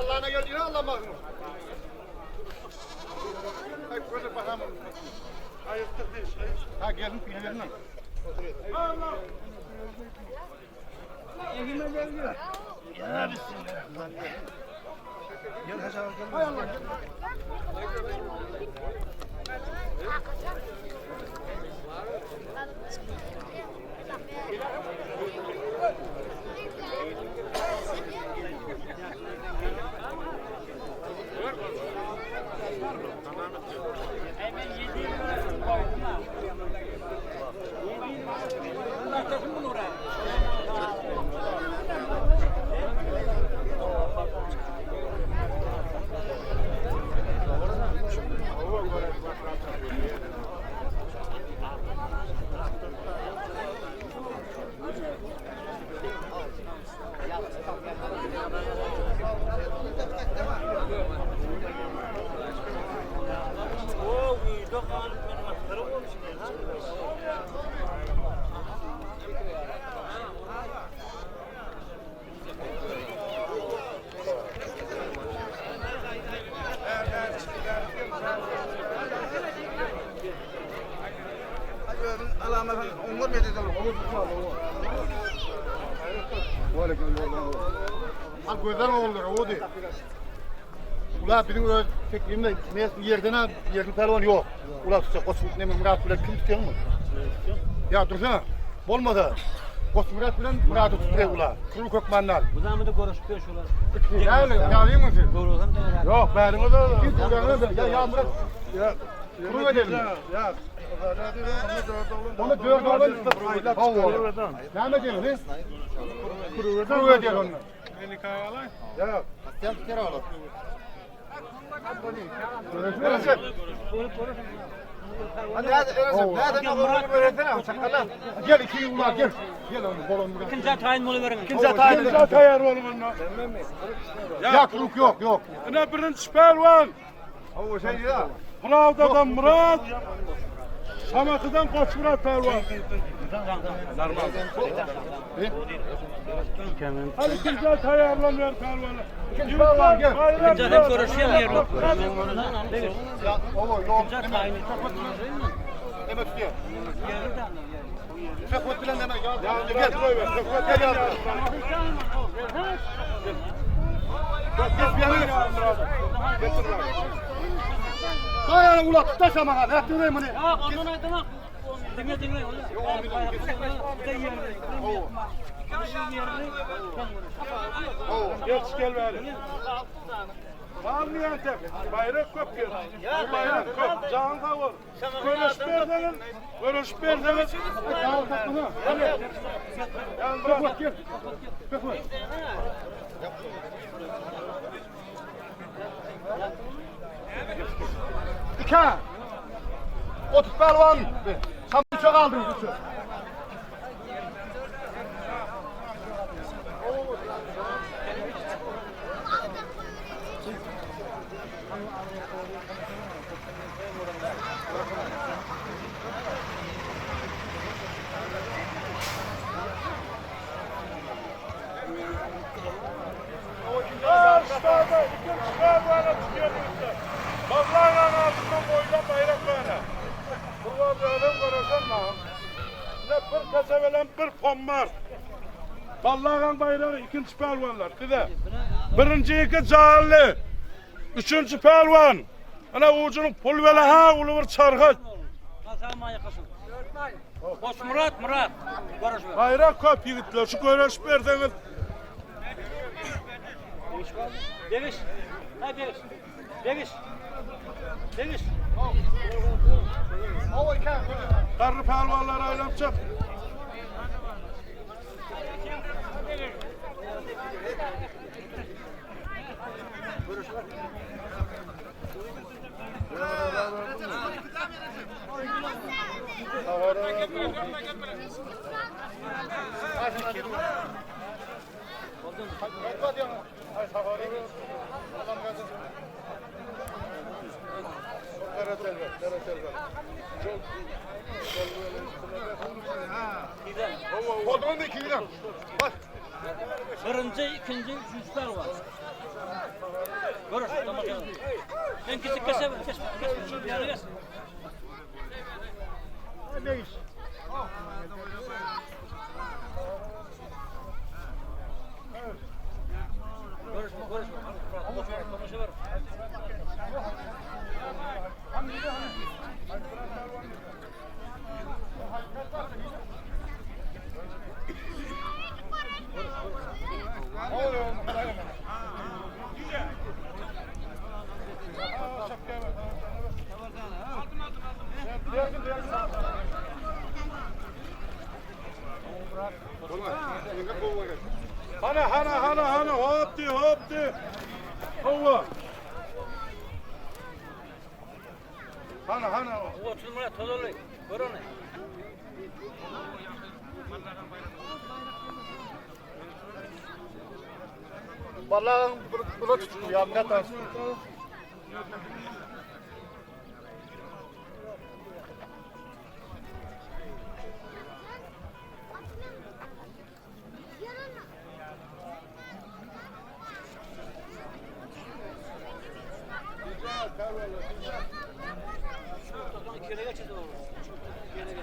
Allah'ına geldiğine Allah mahrum. Ay böyle bakalım. Ayıptır değil. Ha gelin birbirine. Allah. Evime geliyor. Ya bismillah. Gel haşa bakalım. Hay Allah. Al gözden oğulları o değil. Ulan bizim öyle tekliğimde yerden pelvan yok. Ulan size Kosmik ne Murat bile kim tutuyor mu? Ya dursana. Olmadı. Kosmik bile Murat'ı tutuyor ulan. Kuru kökmanlar. Bu zaman da görüşüyor şular. Ya öyle yağlayayım mı siz? Doğrudan da yok benim o da. Kim kullanıyor da? Ya Murat. Ya kuru edelim. Ya. Onu dört oğlan istedim. Havva. Ne edelim ne? Kuru edelim onu. Beni kahvalay. Ya. Sen bir kere alalım. Hadi nereden oğlunu öğretsene çakallar. Gel iki yıllar gel. Gel onu bolonu. İkinci tayin molu verin. İkinci tayar oğlum onu. Yok. Ne birinci pelvan. O şey ya. Murat'dan Murat. Samatı'dan Koç Murat pelvan. Normal. Hadi ikinci tayarlanıyor pelvanı. İkinci pelvan gel. İkinci tayin görüşüyor. Ya oğlum yok. İkinci tayin. Demek istiyor. Çakot bilen demek ya. Gel buraya ver. Çakot gel ya. Gel bir yana getir. Kayana ulat taşama ha. Ne diyorsun bunu? Ya ondan aydan. Dinle. Gel bari. Almayan tek. Bayrak köp gel. Bayrak köp. Can kavur. Görüş berdeniz. Kavur takını. Hadi. Çakot gel. Çakot. İki. 30 pelvan. Tam çok aldınız. Bazılarla altından boydan bayrak böyle. Burada böyle görürsen lan. Ne bir kasabelen bir pommar. Ballağın bayrağı ikinci pelvanlar. Birinci iki Cağallı. Üçüncü pelvan. Ana ucunun pulveli ha ulu bir çargı. Koç Murat. Görüşüyor. Bayrak köp yigitler. Şu görüş berdeniz. Deviş. Karlı pelvanlar aylanacak. Kodunu da 2 lira. Bak. Birinci, ikinci, üçüncüler var. Görüş, tamam. Ben kesip kesip yani kes. Görüşme. Konuşuyor. Hana hop di. Hova. Hana. Oturmaya tozolu. Görün. Vallahi buna tutuyor ya ne tarzı.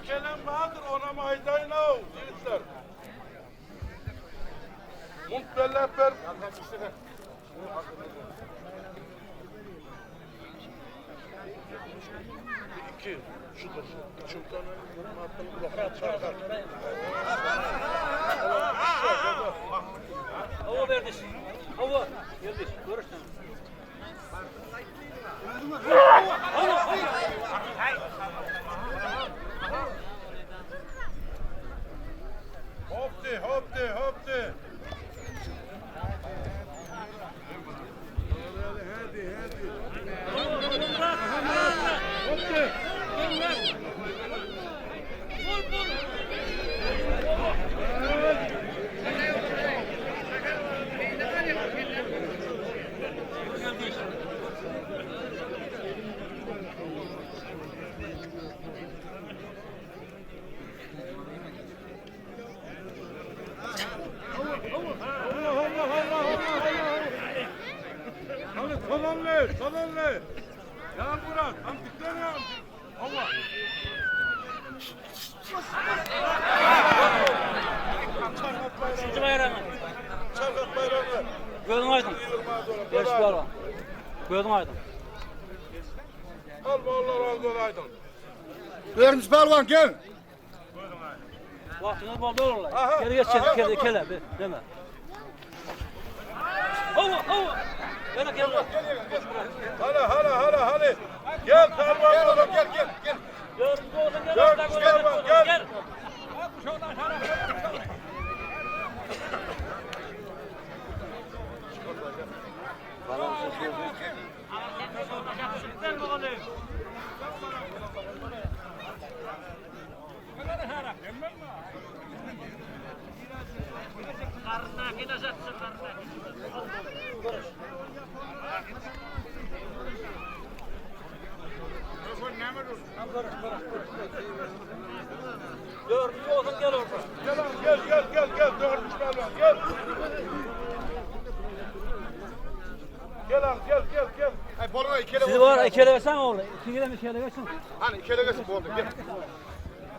Gelen vardır ona maydayın o yiğitler. Munteleper. İki. Şudur. Çıltanın matını bırakıp çarkar. Hava verdi. Hava geldi. Görüştün. Hop de. Salonlu. Yan Murat, antikler ya. Allah. Üçüncü bayramı. Çarkat bayramı. Gözün aydın. Beş var. Gözün aydın. Allah razı olaydım. Dördüncü pehlivan gel. Vaktiniz bol olurlar. Aha, Geri geç aha, kele deme. Hava. Gel. Hadi. Gel Pervan oğlum gel. Dördüncü olsun gel. Dördüncü Pervan gel. Dördüncü olsun gel orada. Gel. Dördüncü Pervan gel. Gel. Ay boluna ikele Sizi var ikele versen oğlu. İkile mi ikele versin? Hani ikele gelsin boluna gel.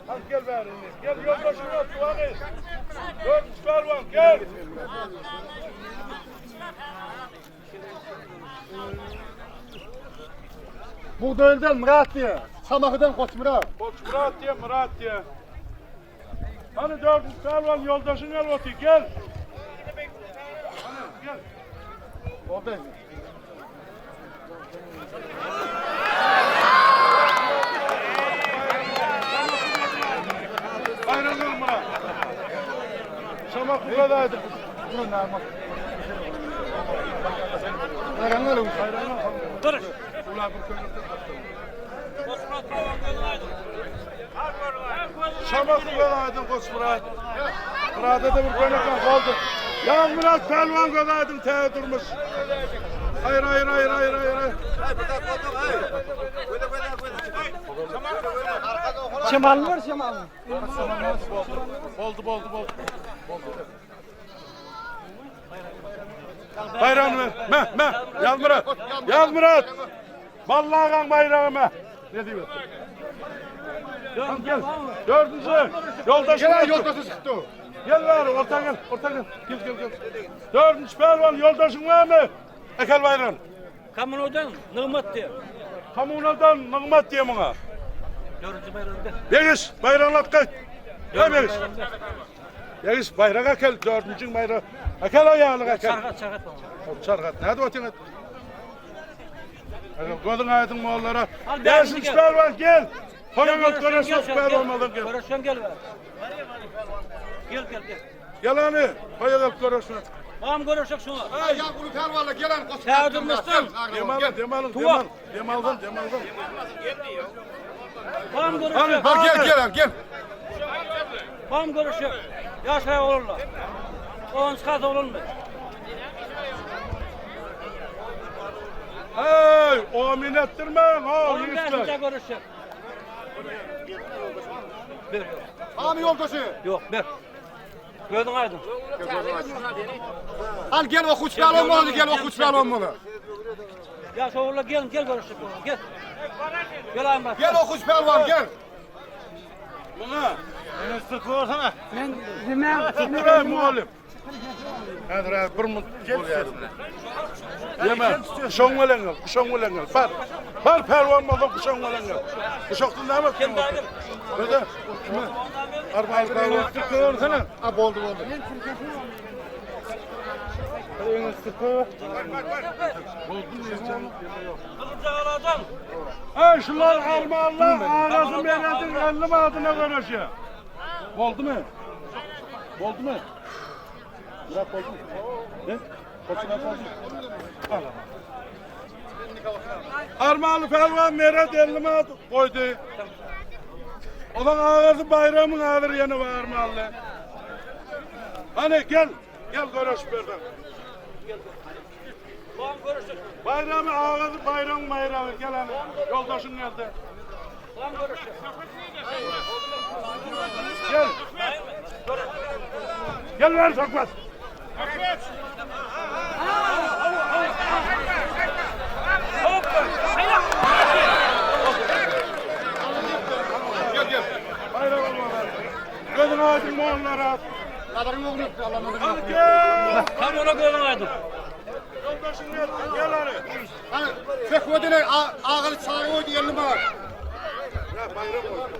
Hadi gel bari. Gel yoldaşını at Tuvanis. Dördüncü Pervan gel. Buğdayıldan Murat diye. Samakıdan Koç Murat. Koç Murat diye. Hani dördüncü Pervan yoldaşını al otur gel. Hani gel. Buğday. Bayramlar Murat. Şamak bu kadardı. Bunun namı. Bayramlar olmuş. Dur. Ulan bu köylü. Osman Travan gözün aydın. Şamak bu kadardı Koç Murat. Murat'a da bir koynakan kaldı. Ya Murat Pervan kadardım teye durmuş. Hayır. Şemal var Şemal. Oldu. Bayrağını ver. Yaz Murat. Yaz Murat. Ballağın bayrağımı. Ne diyor? Gel. Dördüncü. Yoldaşım. Gel yoldaşı çıktı. Gel var orta gel. Gel. Dördüncü pehlivan yoldaşın var mı? Ekel bayrağın. Kamunodan Nımat diyor. Kamunadan Nımat diye bana. Dördüncü bayramda. Begiş bayrağını at kay. Gel Begiş. bayramda. Begiş bayrağı ekel. Dördüncü bayrağı. Ekel ayağını ekel. Çarkat bana. Çarkat. Nerede oturuyor? Gözün aydın mı onlara? Al, Gelsin gel. pehlivan gel. Koyun görüyorsun Gel, pehlivan malın gel. Görüşen gel ver. Gel. Gel hani. Koyun görüyorsun. Tamam görüşecek şunu. Ha ya bunu pervalı gelen koç. Çağırdırmıştın. Demalın. Demaldan. Tamam görüşecek. Hani, Gel. Tamam görüşecek. Yaşaya olurlar. On çıkarsa olur mu? Hey, o minnettirmen. O Tamam gelsince yürüsler. görüşecek. Ver. Hani yoldaşı. Yok ver. Gördün aydın. Hani gel o kuş olmalı, gel o kuş olmalı. Ya şovurla gel görüşecek. Gel. Gel ayın bak. Gel o kuş pervan gel. Buna. Sıkıyorsana. Tıkıray muhallim. Hadi bir mut bul yardım. Yeme. Kuşon velen gel. Bar pervan maldan kuşon velen gel. Kuşoktun ne bak? Kendi aydın. Öde. Arbaal pervan. Sıkıyorsana. Ha oldu. Kılıcı alacağım. Hey şunlar Almanlar ağzı meyletin 50 adına konuşuyor. Oldu mu? Bırak oldu mu? Ne? Koçuna kaldı. Armalı pelvan meret 50 adı koydu. Olan ağzı bayramın ağır yanı var Armalı. Hani gel görüş buradan. Tamam görüşecek. Bayramı ağzı bayramı gel hani. Yoldaşın geldi. Tamam görüşecek. Gel. Gel ver Sokmaz. Gel. Bayram olma. Gözün aydın mı onlara? Kadarın oğlu. Allah'ım. Hadi gel. Tam ona gördün aydın. Yoldaşın geldi. Gel hani. Hani fekvedine ağırı çağırı oydu 50 var. Ya bayram olsun.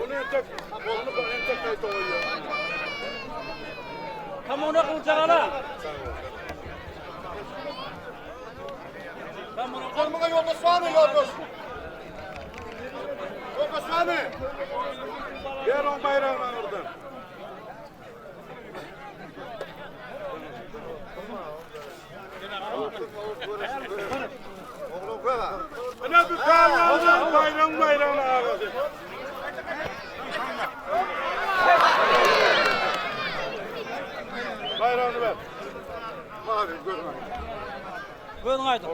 Onu entek. Onu entek kayıt oluyor. Tam ona kılıcı ala. Tam ona Kolmuğa yoldaş var mı yoldaş? Yoldaş var mı? Gel on bayrağına oradan. Ne bir kahvaltı bayrağına ağladı. Bayrağını ver. Abi görün. gördün aydın.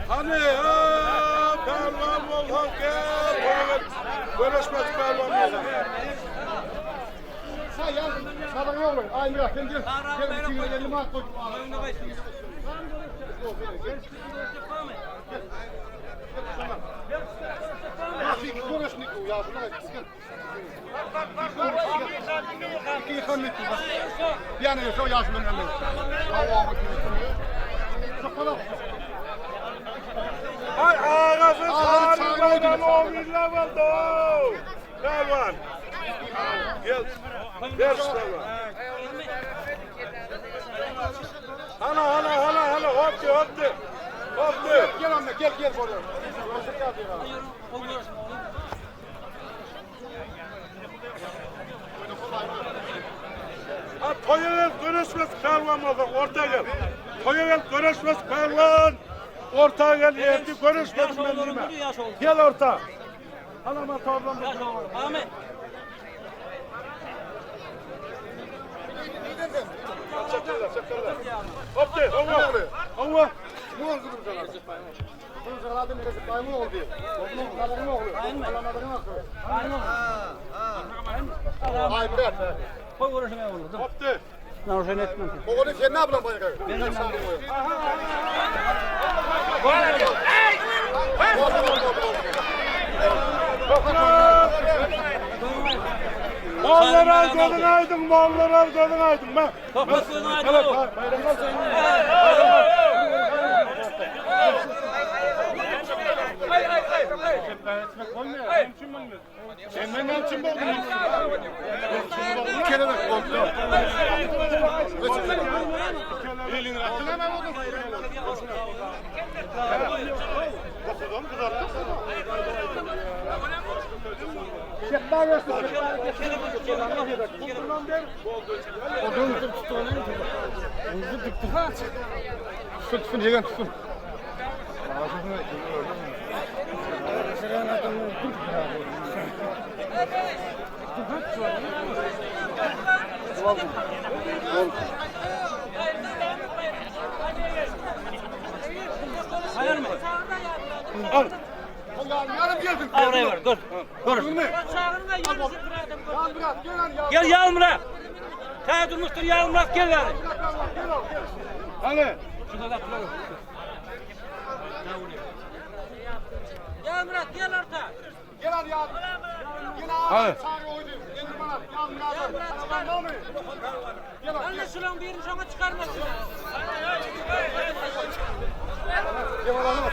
Hani pervan olhan gel. Görüşmez pervan olhan. Ha ya, kadarın oğlu. Aynı ya, gel. Gel bir 50 var koy. İki konuş Niko ya, şuna bak. İki yıkan Niko bak. Bir an önce o yaşından geldi. Allah'ım. Çok kadar. Ay ağası Ağası sarı çağırıyor bayramı o millet oldu. Pervan. Gel. Ver şu pervan. Hala hoptu. Gel anne, gel buraya. Ha toyuvel görüşmez pervan oldu. Orta gel. Toyuvel görüşmez pervan. Orta gel yerdi görüşmedim ben yine. Gel orta. Anama toplam. Ahmet. Hopti. Hava. Ne oldu bu kadar? Bu kadar adam neresi kayma oldu? Onun kadarı mı oldu? Allah'ın adını mı akıyor? Ay bırak. Koy uğraşmaya olur. Hopti. Ne uğraşan etmem. Oğlum sen ne yapıyorsun bana? Ben de Mallara gözün aydın, mallara gözün aydın. Ben. Toprak gözün aydın Evet, oğlum. bayramlar senin. Sen benden kim oldun? Bir kere de oldu. Elini attın hemen oldun. Bakıyorum kızarttın. Şefler versin. Olduğunu tuttu onu. Onu tuttu. Tutsun yegen tutsun. Ağzını Hayır mı? Al. yarım geldim. Al buraya ver. Dur. Konuş. Gel yağmura. Ta durmuştur yağmura gel ver. Hani? Şurada da kullanın. Ya Murat gel orta. Gel hadi ya. Yine Hadi. abi çağrı oydu. Gelin bana. Ya Murat. Sana ne oluyor? Gel hadi. Anne şulan bir yerini sana çıkarmasın. Gel bana.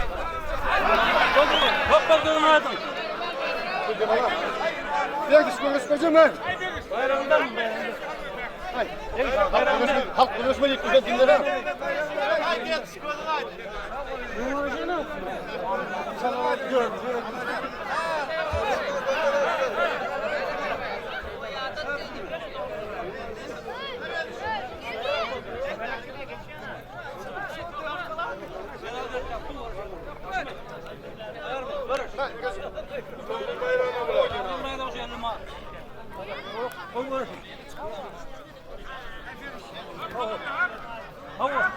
Toprak gözün aydın. Gel bana. Gel kısmı ben. Bayramdan mı? Halk konuşmayacak güzel dinlere. Sana diyorum. Buraya da hoş geldin ma. Koy uğraş. Hava.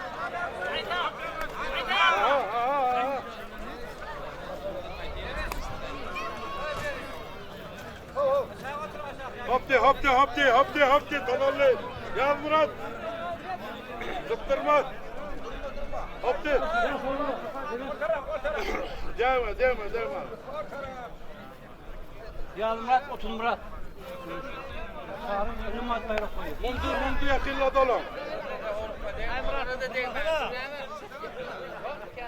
Hopti, hopti, hopti, hopti, hopti. Tamamlayın. Yaz Murat. Zıttırmaz. Hopti. Değme. Ya Murat, otur Murat. Çağırın, önüm az bayrak koyuyor. Mundu yakınla dolan.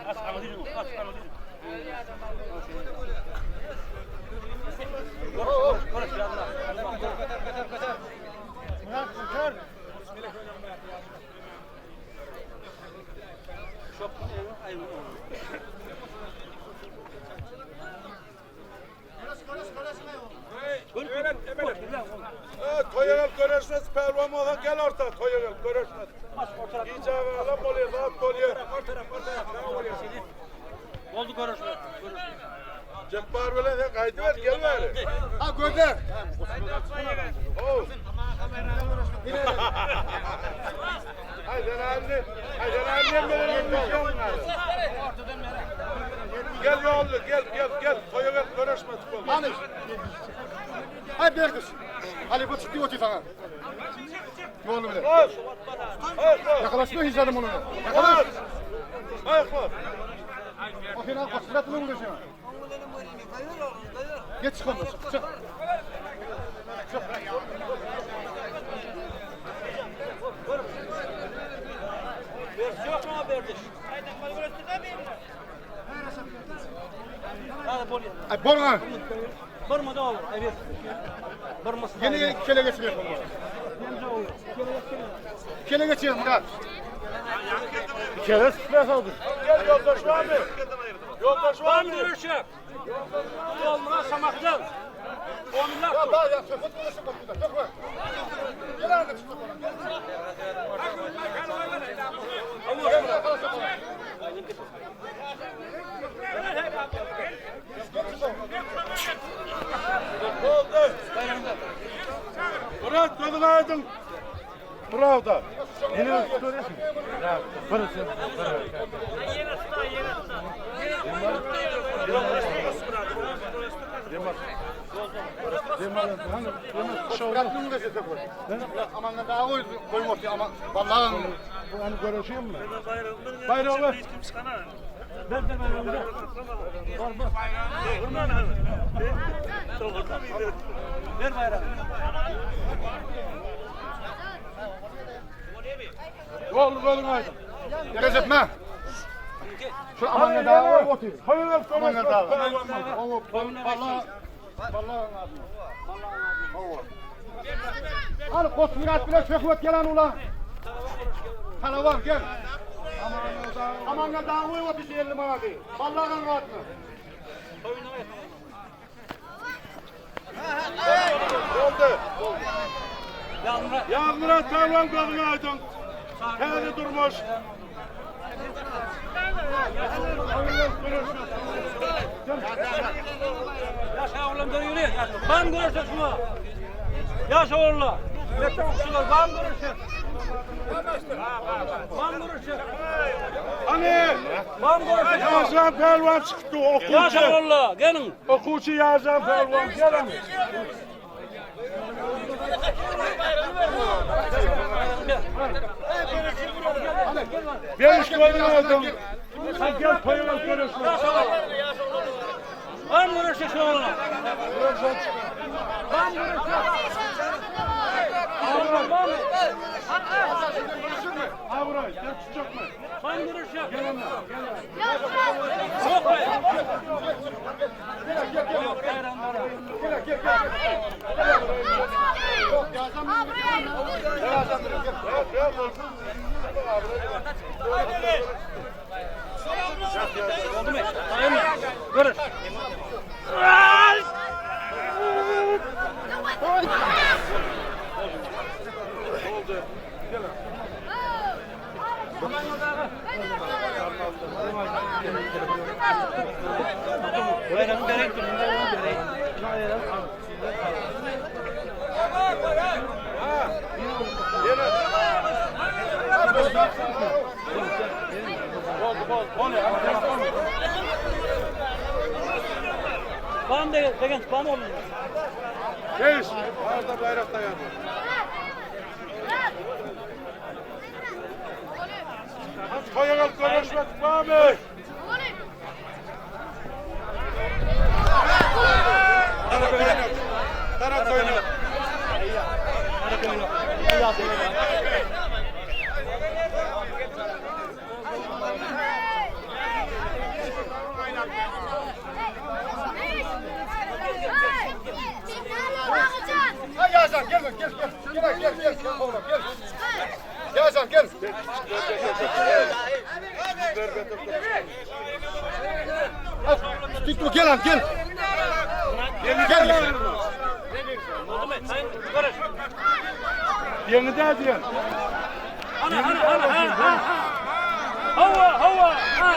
Az alabilirim, az alabilirim. Konuş ya Murat. Murat çıkar. Çok ayın. Toyagel görüşmez pervam olan gel orta Toyagel görüşmez. İyice alalım oluyor, rahat oluyor. Oldu görüşme. Cepbar böyle de kaydı ver gel ver. Ha gönder. Oh. Haydi anne. Haydi annem benim Gel yollu gel. Toyagel görüşmez. Hani. Hadi bir kız. Ali bu çıktı otur sana. Ne oldu bile? Koş. Yakalaşma hizarım onu. Koş. Koş. O fena koşturat mı buluyor sana? Geç çık ondan çık. Yok mu kardeş? Hadi bol ya. Ay borna. Barma da olur. Evet. Barması. Yeni kele geçiriyor. Kele geçiyor Murat. Kele stres oldu. Gel yoldaş abi. Yoldaş Var abi. mı görüşecek? Olmuna samaktan. Onunla Ya bak ya sen futbolu şu bakıda. Yok mu? Gel artık çık. Murat gözün aydın. Bravo da. Yine tutuyorsun. Burası. Bıraktın da sese koy. Aman ne daha koymuş ya ama vallahi Bu hani görüşüyor mu? Bayrağı ver. Ver bayrağı. Ver bayrağı. Yol verin haydi. gözetme. Şu aman ne daha koy. Hayır yok. Aman ne daha. Vallahi Al kosmirat bile çöküp gelen ulan. Kalavan gel. Aman ne daha koy o bir şey elli bana değil. Vallahi kan rahatlı. Oldu. Yağmur. Yağmur'a tarlan kadını aydın. Kendi durmuş. Yaşa oğlum da yürüyor. Ben görürse şuna. Yaşa oğlum. Şuna ben görürse. Ben görürse. Hani Ben görürse. Yazan pelvan çıktı Yaşa okuçu. oğlum. Gelin. Okuçu yazan pelvan gelin. Ben iş koyun aldım. Sen gel koyun görürsün. Ben görürse şu oğlum. Ben görürse. Ha buraya gel tutacak mı? Ben görürse. Gel anne. Yok be. Yok bayramlara. Oldu mu? Sayın mı? Görür. Bayramı derek durun. Bam de, degen, bam olun. Geç. Arada bayrak dayandı. Hadi koyun al konuşmak var mı? Taraf oyunu. Ha Yazan gel gel oğlum gel. Yazan gel. Git bu gel lan gel. Gel. Oldu mu? Sayın, görür. Yeni de diyor. Ana. Hava. Ha.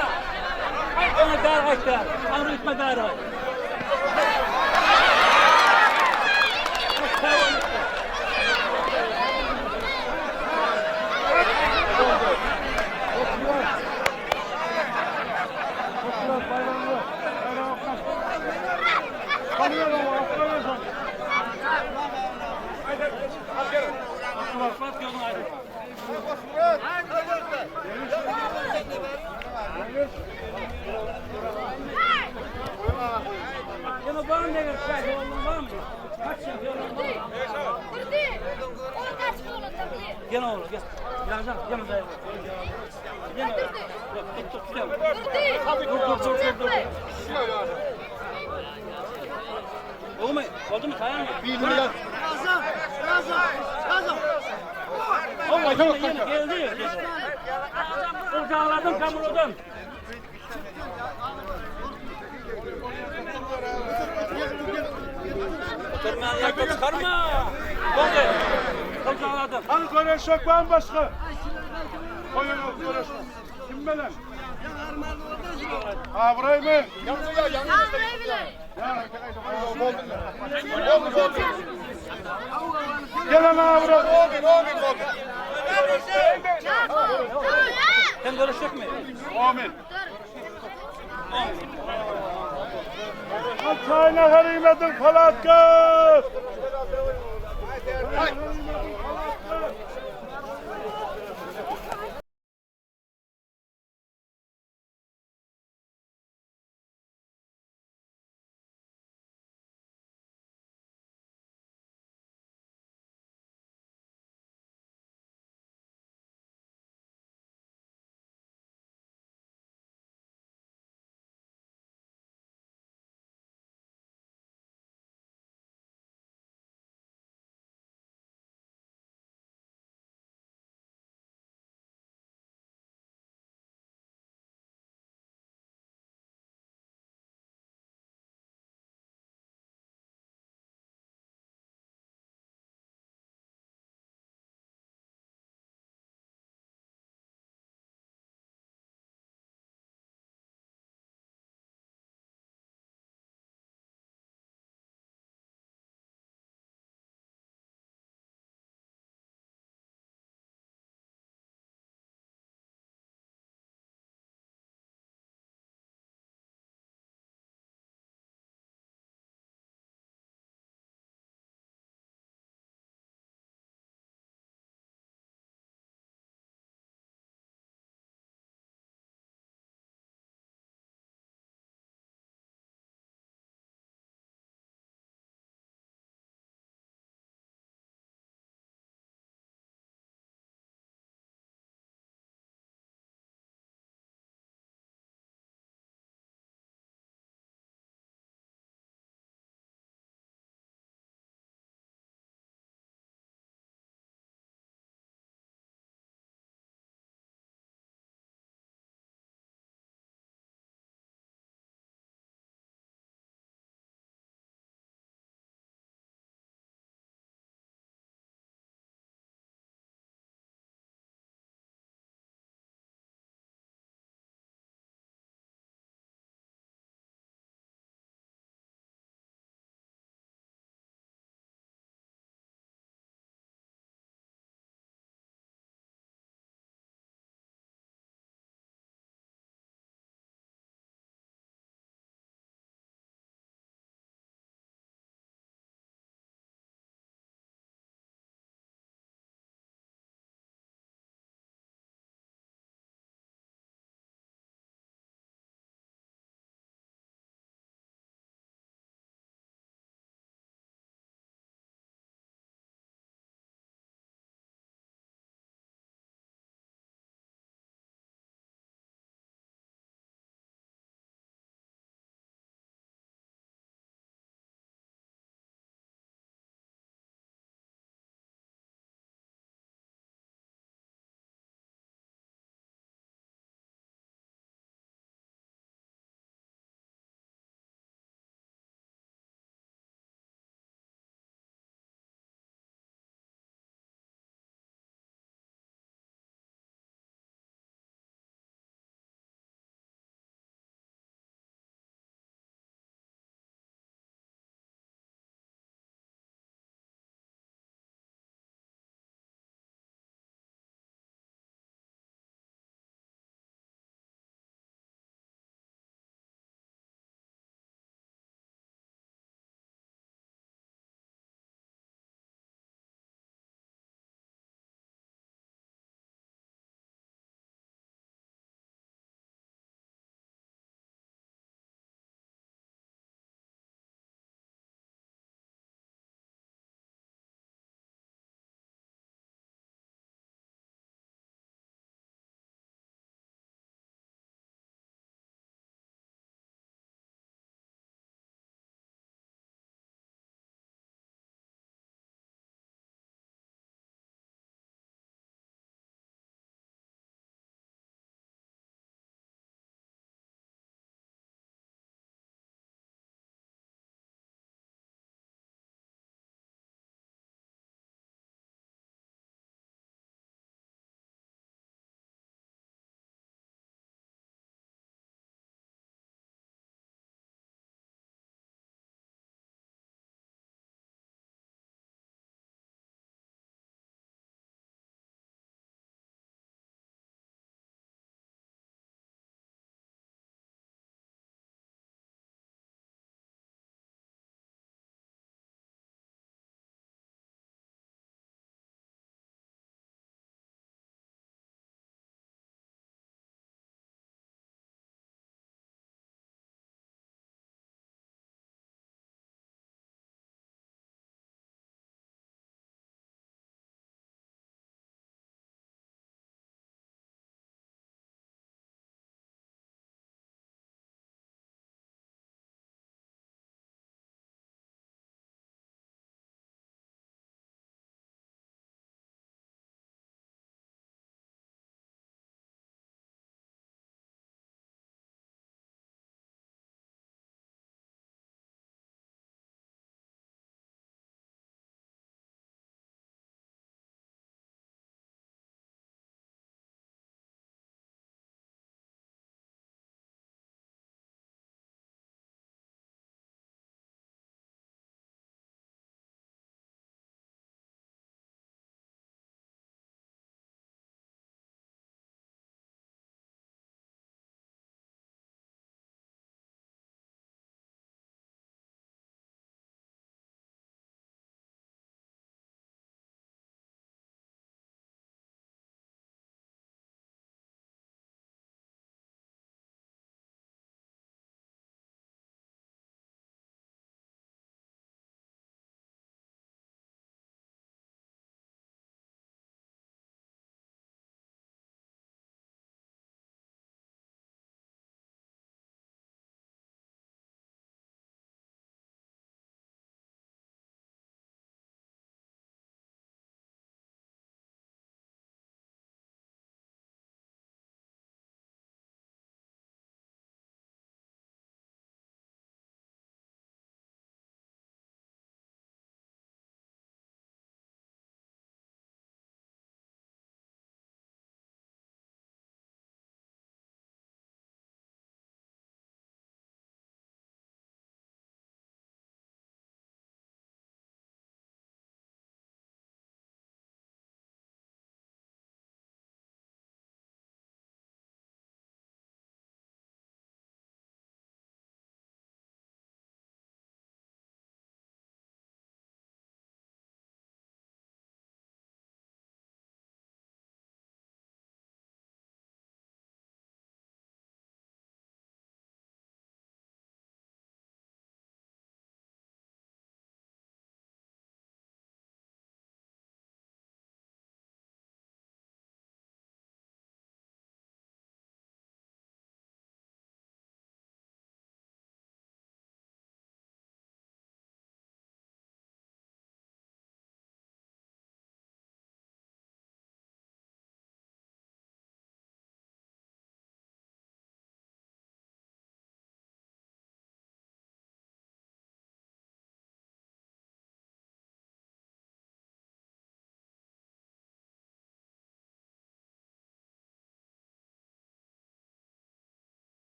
Ana dar kaçtı. Ana itme dar var. Bak yolun ayrı. Yana bağın ne kadar oğlum var mı? Kaç şampiyon var mı? Gel oğlum gel. Yazan yanımda. Gel oğlum. Yok tut tutuyorum. Dur. Oldu mu sayar mı? Yazan. Allah yine geldi. Ocağladım kamurudan. Oturmayan yakta çıkarma. Oldu. Ocağladım. Hani konuşmak var mı başka? Koyun al konuşmak. Kim bilen? Ha burayı mı? Gel ana buraya. Oldu. Ben görüşecek mi? Amin. Çayına herimedir Polat kız.